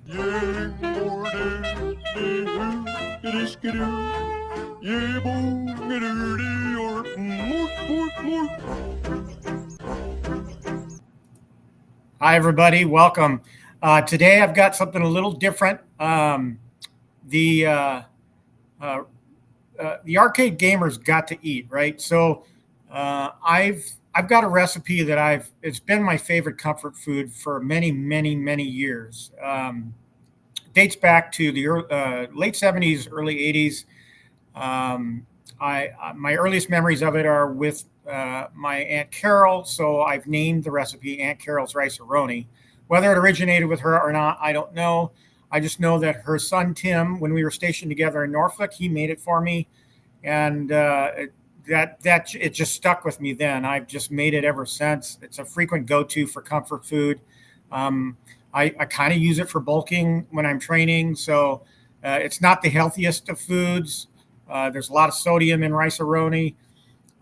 Yeah, Morty, skidoo, yeah, boom, or Hi, everybody. Welcome. Today, I've got something a little different. The uh, the arcade gamers got to eat, right? So, I've got a recipe that it's been my favorite comfort food for many years. Dates back to the late '70s, early '80s. Um, my earliest memories of it are with my Aunt Carol, so I've named the recipe Aunt Carol's Rice-A-Roni. Whether it originated with her or not, I don't know. I just know that her son Tim, when we were stationed together in Norfolk, he made it for me, and it just stuck with me. Then I've just made it ever since. It's a frequent go-to for comfort food. Um, I kind of use it for bulking when I'm training, so it's not the healthiest of foods. There's a lot of sodium in rice-a-roni,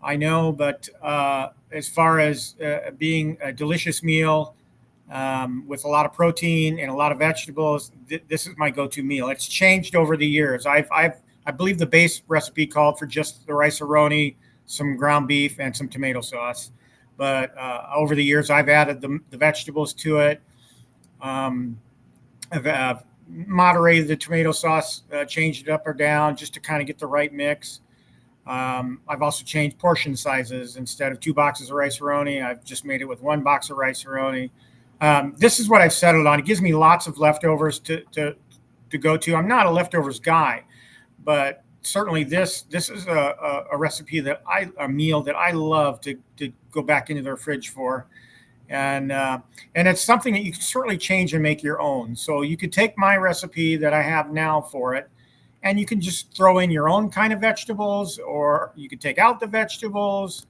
I know, but as far as being a delicious meal with a lot of protein and a lot of vegetables, this is my go-to meal. It's changed over the years. I believe the base recipe called for just the rice-a-roni, some ground beef, and some tomato sauce. But over the years, I've added the vegetables to it. Um, I've moderated the tomato sauce, changed it up or down just to kind of get the right mix. I've also changed portion sizes. Instead of 2 boxes of rice-a-roni, I've just made it with 1 box of rice-a-roni. This is what I've settled on. It gives me lots of leftovers to go to. I'm not a leftovers guy, but certainly this is a recipe a meal that I love to go back into the fridge for. And it's something that you can certainly change and make your own. So you could take my recipe that I have now for it, and you can just throw in your own kind of vegetables, or you could take out the vegetables.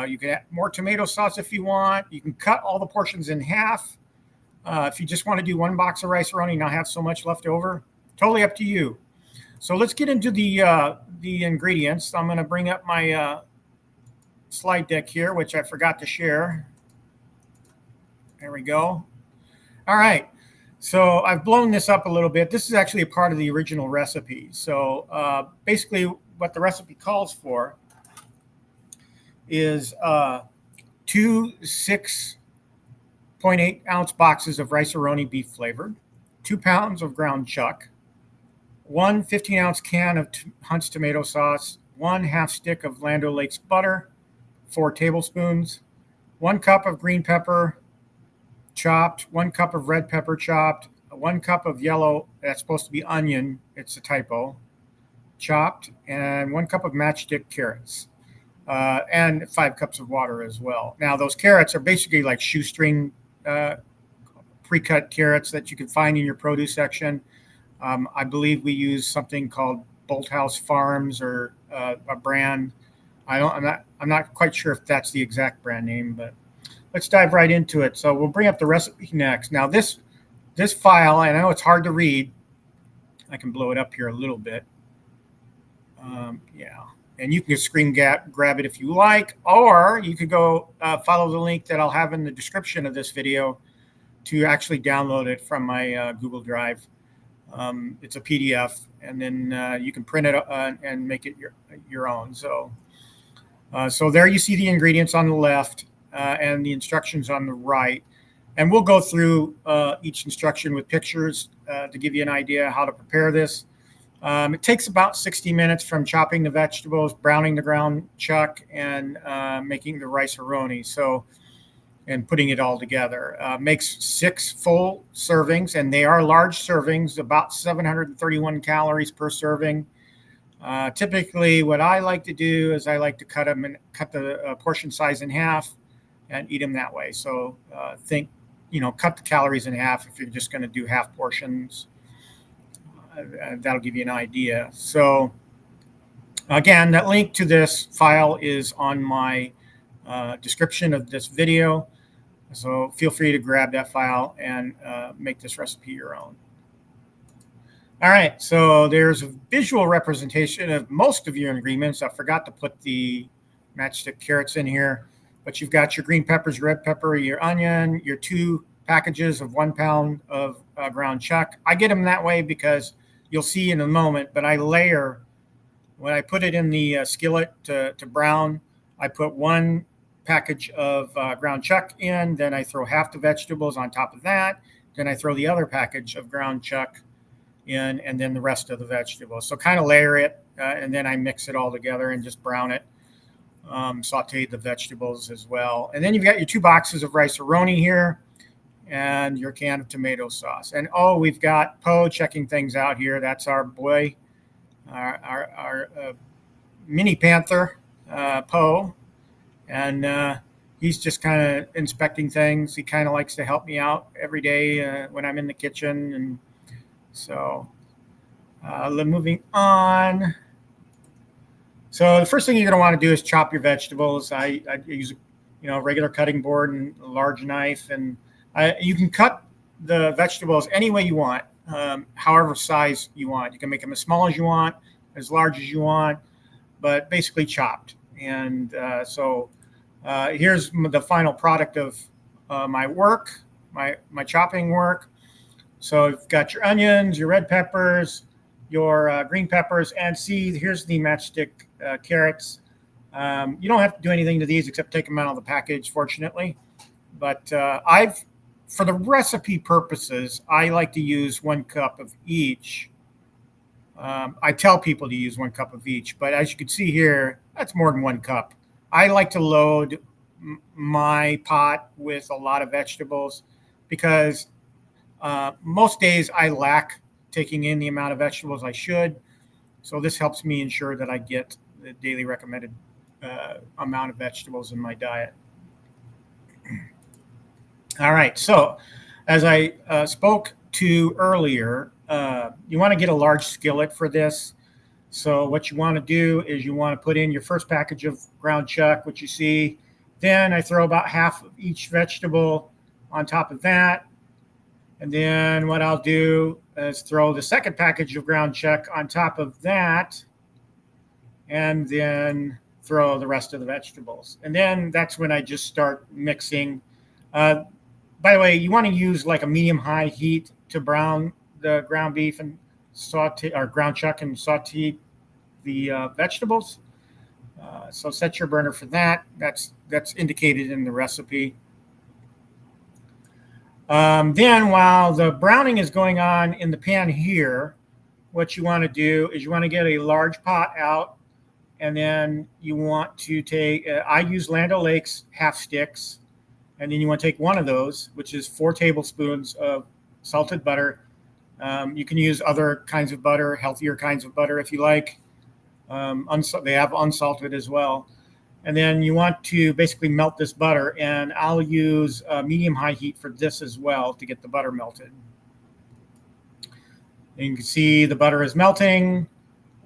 You can add more tomato sauce if you want. You can cut all the portions in half if you just want to do 1 box of rice-a-roni and not have so much left over. Totally up to you. So let's get into the ingredients. I'm going to bring up my slide deck here, which I forgot to share. There we go. All right. So I've blown this up a little bit. This is actually a part of the original recipe. So basically what the recipe calls for is 2 6.8-ounce boxes of rice-a-roni beef flavored, 2 pounds of ground chuck, 1 15-ounce can of Hunt's tomato sauce, 1 half stick of Land O'Lakes butter, 4 tablespoons, 1 cup of green pepper, chopped, 1 cup of red pepper chopped, 1 cup of yellow, that's supposed to be onion, it's a typo, chopped, and 1 cup of matchstick carrots, and 5 cups of water as well. Now, those carrots are basically like shoestring pre-cut carrots that you can find in your produce section. I believe we use something called Bolthouse Farms or a brand. I'm not quite sure if that's the exact brand name, but let's dive right into it. So we'll bring up the recipe next. Now this file, I know it's hard to read. I can blow it up here a little bit. Yeah, and you can screen grab it if you like, or you could go follow the link that I'll have in the description of this video to actually download it from my Google Drive. It's a PDF, and then you can print it and make it your own. So there you see the ingredients on the left. And the instructions on the right. And we'll go through each instruction with pictures to give you an idea how to prepare this. It takes about 60 minutes from chopping the vegetables, browning the ground chuck, and making the rice-a-roni. And putting it all together. Makes 6 full servings, and they are large servings, about 731 calories per serving. Typically, what I like to do is I like to cut the portion size in half and eat them that way. So cut the calories in half if you're just going to do half portions. That'll give you an idea. So again, that link to this file is on my description of this video. So feel free to grab that file and make this recipe your own. All right, so there's a visual representation of most of your ingredients. I forgot to put the matchstick carrots in here. But you've got your green peppers, red pepper, your onion, your 2 packages of 1 pound of ground chuck. I get them that way because you'll see in a moment, but I layer, when I put it in the skillet to brown, I put 1 package of ground chuck in, then I throw half the vegetables on top of that, then I throw the other package of ground chuck in, and then the rest of the vegetables. So kind of layer it, and then I mix it all together and just brown it. Saute the vegetables as well. And then you've got your 2 boxes of Rice-A-Roni here and your can of tomato sauce. And oh, we've got Poe checking things out here. That's our boy, our mini panther, Poe. And he's just kind of inspecting things. He kind of likes to help me out every day when I'm in the kitchen. And so moving on. So the first thing you're going to want to do is chop your vegetables. I use a regular cutting board and a large knife, and you can cut the vegetables any way you want, however size you want. You can make them as small as you want, as large as you want, but basically chopped. And so here's the final product of my work, my chopping work. So you've got your onions, your red peppers, your green peppers, and see, here's the matchstick carrots. You don't have to do anything to these except take them out of the package, fortunately. But for the recipe purposes, I like to use 1 cup of each. I tell people to use 1 cup of each, but as you can see here, that's more than 1 cup. I like to load my pot with a lot of vegetables because most days I lack taking in the amount of vegetables I should. So this helps me ensure that I get the daily recommended amount of vegetables in my diet. All right, so as I spoke to earlier, you want to get a large skillet for this. So what you want to do is you want to put in your first package of ground chuck, which you see. Then I throw about half of each vegetable on top of that. And then what I'll do is throw the second package of ground chuck on top of that, and then throw the rest of the vegetables. And then that's when I just start mixing. By the way, you want to use like a medium-high heat to brown the ground beef and saute, or ground chuck, and saute the vegetables. So set your burner for that. That's indicated in the recipe. Then while the browning is going on in the pan here, what you want to do is you want to get a large pot out, and then you want to take, I use Land O'Lakes half sticks, and then you want to take 1 of those, which is 4 tablespoons of salted butter. You can use other kinds of butter, healthier kinds of butter if you like. They have unsalted as well. And then you want to basically melt this butter, and I'll use medium-high heat for this as well to get the butter melted. And you can see the butter is melting,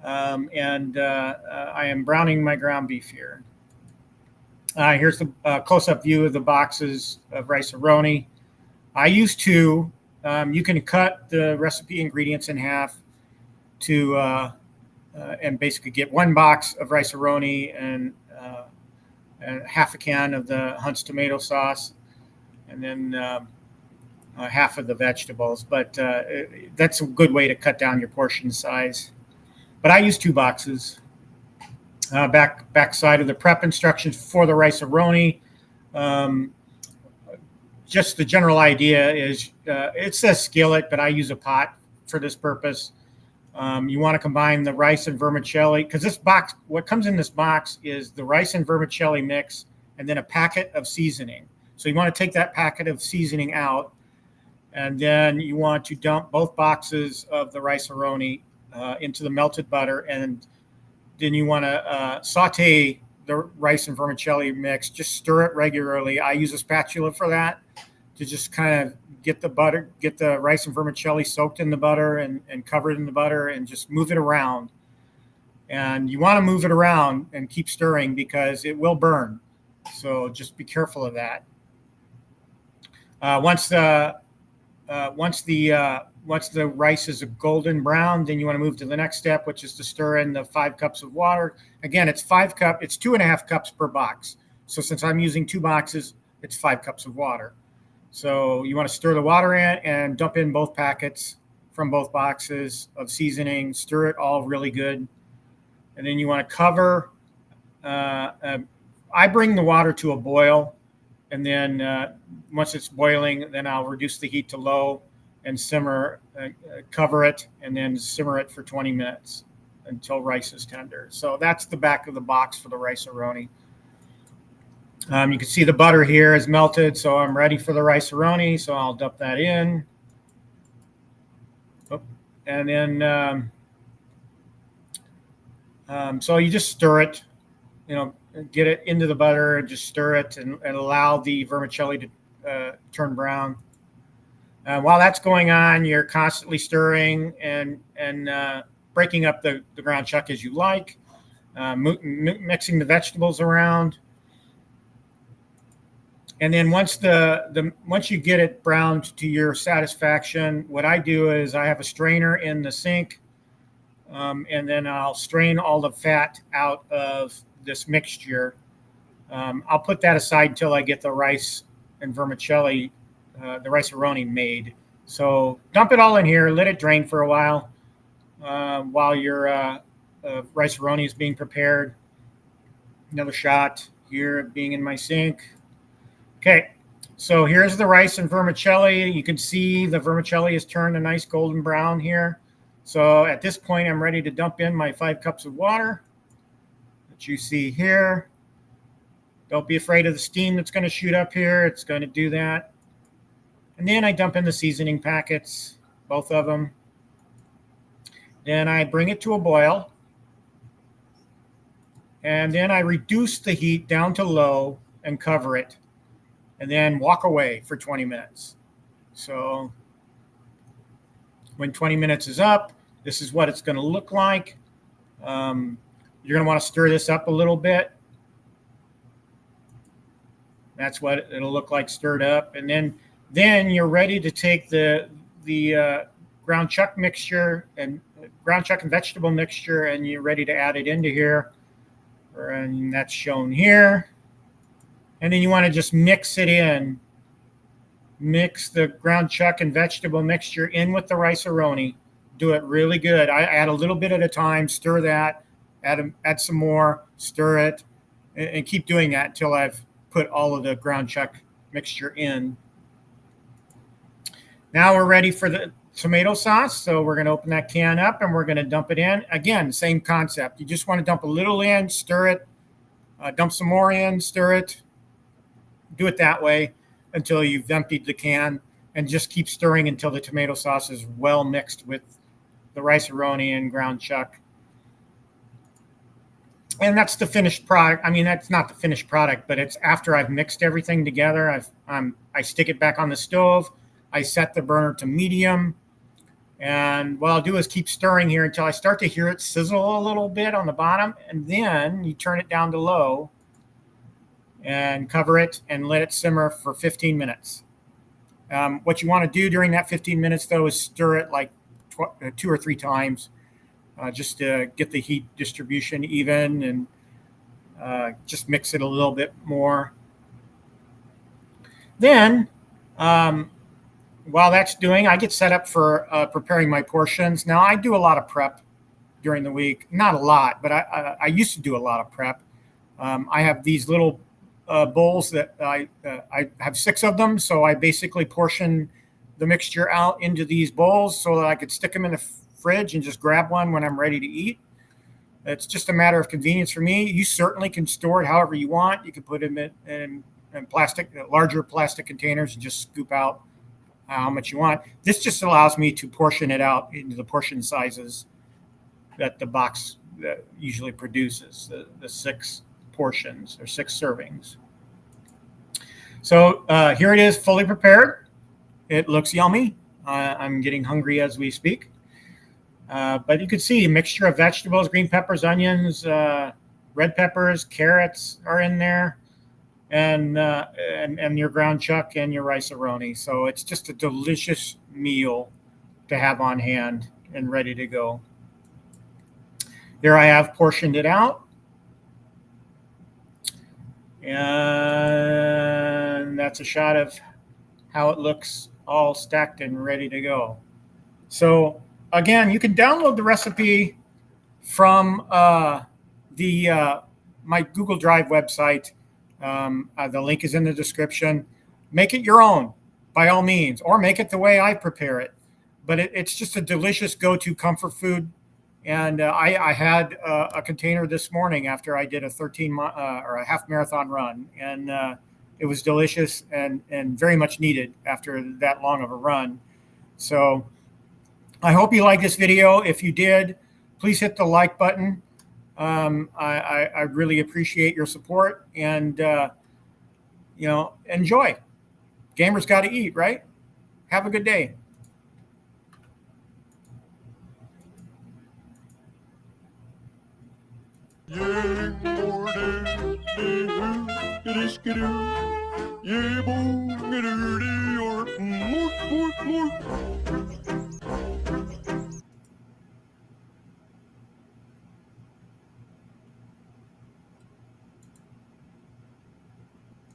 and I am browning my ground beef here. Here's the close-up view of the boxes of Rice-A-Roni. I use 2. You can cut the recipe ingredients in half to and basically get 1 box of Rice-A-Roni and half a can of the Hunt's tomato sauce, and then half of the vegetables. But that's a good way to cut down your portion size. But I use 2 boxes. Back side of the prep instructions for the Rice-A-Roni. Just the general idea is it says skillet, but I use a pot for this purpose. You want to combine the rice and vermicelli, because this box, what comes in this box is the rice and vermicelli mix and then a packet of seasoning. So you want to take that packet of seasoning out, and then you want to dump both boxes of the Rice-A-Roni into the melted butter, and then you want to saute the rice and vermicelli mix. Just stir it regularly. I use a spatula for that to just kind of get the rice and vermicelli soaked in the butter and covered in the butter, and just move it around. And you want to move it around and keep stirring because it will burn. So just be careful of that. Once the rice is a golden brown, then you want to move to the next step, which is to stir in the 5 cups of water. Again, it's 2.5 cups per box. So since I'm using 2 boxes, it's 5 cups of water. So you want to stir the water in and dump in both packets from both boxes of seasoning. Stir it all really good. And then you want to cover. I bring the water to a boil. And then once it's boiling, then I'll reduce the heat to low and simmer, cover it, and then simmer it for 20 minutes until rice is tender. So that's the back of the box for the Rice-A-Roni. You can see the butter here is melted, so I'm ready for the Rice-A-Roni. So I'll dump that in. And then, so you just stir it, get it into the butter and just stir it and allow the vermicelli to turn brown. While that's going on, you're constantly stirring and breaking up the ground chuck as you like, mixing the vegetables around. And then once once you get it browned to your satisfaction, what I do is I have a strainer in the sink, and then I'll strain all the fat out of this mixture. I'll put that aside until I get the rice and vermicelli, the Rice-A-Roni made. So dump it all in here, let it drain for a while your Rice-A-Roni is being prepared. Another shot here being in my sink. Okay, so here's the rice and vermicelli. You can see the vermicelli has turned a nice golden brown here. So at this point, I'm ready to dump in my 5 cups of water that you see here. Don't be afraid of the steam that's going to shoot up here. It's going to do that. And then I dump in the seasoning packets, both of them. Then I bring it to a boil. And then I reduce the heat down to low and cover it. And then walk away for 20 minutes. So when 20 minutes is up, this is what it's going to look like. You're going to want to stir this up a little bit. That's what it'll look like stirred up. And then you're ready to take the ground chuck mixture and ground chuck and vegetable mixture, and you're ready to add it into here. And that's shown here. And then you want to just mix it in. Mix the ground chuck and vegetable mixture in with the Rice-A-Roni. Do it really good. I add a little bit at a time, stir that, add some more, stir it, and keep doing that until I've put all of the ground chuck mixture in. Now we're ready for the tomato sauce. So we're going to open that can up and we're going to dump it in. Again, same concept. You just want to dump a little in, stir it, dump some more in, stir it. Do it that way until you've emptied the can, and just keep stirring until the tomato sauce is well mixed with the Rice-A-Roni and ground chuck. And that's the finished product. I mean, that's not the finished product, but it's after I've mixed everything together. I stick it back on the stove. I set the burner to medium. And what I'll do is keep stirring here until I start to hear it sizzle a little bit on the bottom. And then you turn it down to low and cover it and let it simmer for 15 minutes. What you want to do during that 15 minutes, though, is stir it like 2 or 3 times just to get the heat distribution even, and just mix it a little bit more. Then, while that's doing, I get set up for preparing my portions. Now, I do a lot of prep during the week. Not a lot, but I used to do a lot of prep. I have these little bowls that I have 6 of them. So I basically portion the mixture out into these bowls so that I could stick them in the fridge and just grab one when I'm ready to eat. It's just a matter of convenience for me. You certainly can store it however you want. You can put them in plastic, larger plastic containers, and just scoop out how much you want. This just allows me to portion it out into the portion sizes that the box usually produces, the 6 portions or 6 servings. So here it is, fully prepared. It looks yummy. I'm getting hungry as we speak. But you can see a mixture of vegetables, green peppers, onions, red peppers, carrots are in there, and your ground chuck and your Rice-A-Roni. So it's just a delicious meal to have on hand and ready to go. There I have portioned it out. And that's a shot of how it looks all stacked and ready to go. So again, you can download the recipe from the my Google Drive website. The link is in the description. Make it your own by all means, or make it the way I prepare it. But it's just a delicious go-to comfort food. And I had a container this morning after I did a 13 or a half marathon run, and it was delicious and very much needed after that long of a run. So I hope you liked this video. If you did, please hit the like button. I really appreciate your support, and enjoy. Gamers got to eat, right? Have a good day. Yeah, boom, or more.